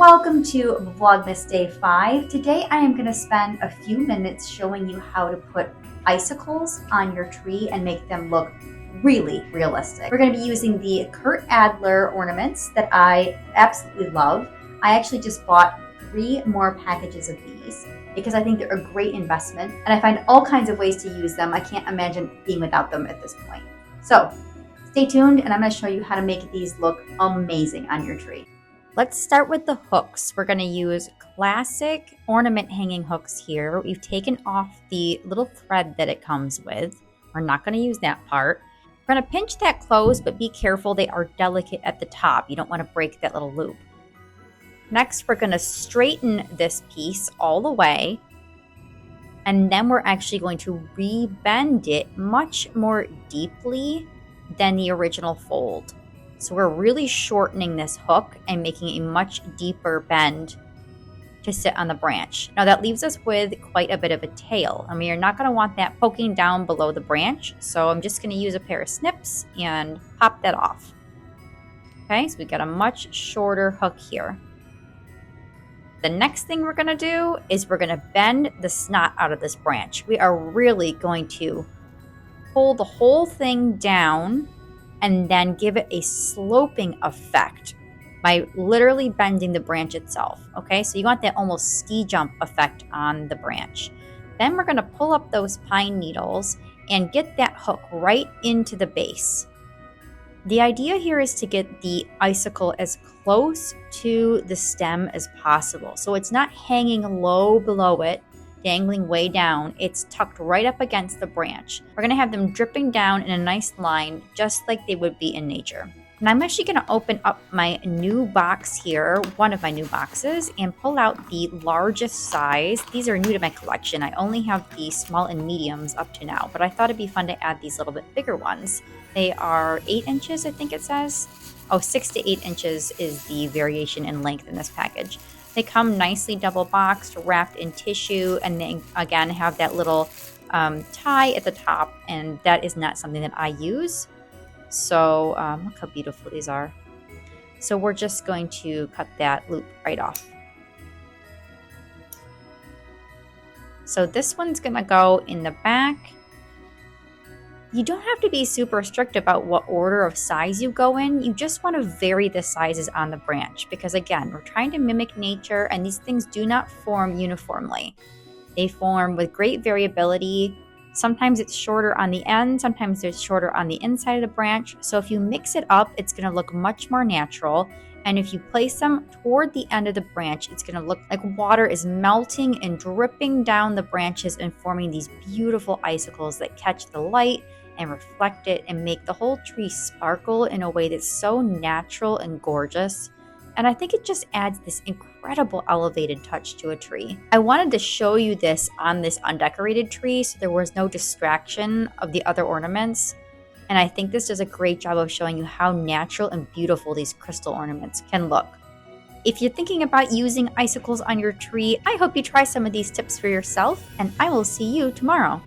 Welcome to Vlogmas Day 5. Today I am going to spend a few minutes showing you how to put icicles on your tree and make them look really realistic. We're going to be using the Kurt Adler ornaments that I absolutely love. I actually just bought 3 more packages of these because I think they're a great investment and I find all kinds of ways to use them. I can't imagine being without them at this point. So stay tuned and I'm going to show you how to make these look amazing on your tree. Let's start with the hooks. We're going to use classic ornament hanging hooks here. We've taken off the little thread that it comes with. We're not going to use that part. We're going to pinch that closed, but be careful. They are delicate at the top. You don't want to break that little loop. Next, we're going to straighten this piece all the way. And then we're actually going to rebend it much more deeply than the original fold. So we're really shortening this hook and making a much deeper bend to sit on the branch. Now that leaves us with quite a bit of a tail. I mean, you're not going to want that poking down below the branch. So I'm just going to use a pair of snips and pop that off. Okay, so we got a much shorter hook here. The next thing we're going to do is we're going to bend the snot out of this branch. We are really going to pull the whole thing down and then give it a sloping effect by literally bending the branch itself. Okay, so you want that almost ski jump effect on the branch. Then we're gonna pull up those pine needles and get that hook right into the base. The idea here is to get the icicle as close to the stem as possible. So it's not hanging low below it, dangling way down. It's tucked right up against the branch. We're going to have them dripping down in a nice line, just like they would be in nature. And I'm actually going to open up my new box here, one of my new boxes, and pull out the largest size. These are new to my collection. I only have the small and mediums up to now, but I thought it'd be fun to add these little bit bigger ones. They are 8 inches, I think it says. 6 to 8 inches is the variation in length in this package. They come nicely double boxed, wrapped in tissue, and then again have that little tie at the top, and that is not something that I use. So look how beautiful these are. So we're just going to cut that loop right off. So this one's gonna go in the back. You don't have to be super strict about what order of size you go in. You just want to vary the sizes on the branch because, again, we're trying to mimic nature and these things do not form uniformly. They form with great variability. Sometimes it's shorter on the end, sometimes it's shorter on the inside of the branch. So if you mix it up, it's going to look much more natural. And if you place them toward the end of the branch, it's going to look like water is melting and dripping down the branches and forming these beautiful icicles that catch the light and reflect it and make the whole tree sparkle in a way that's so natural and gorgeous. And I think it just adds this incredible elevated touch to a tree. I wanted to show you this on this undecorated tree so there was no distraction of the other ornaments. And I think this does a great job of showing you how natural and beautiful these crystal ornaments can look. If you're thinking about using icicles on your tree, I hope you try some of these tips for yourself, and I will see you tomorrow.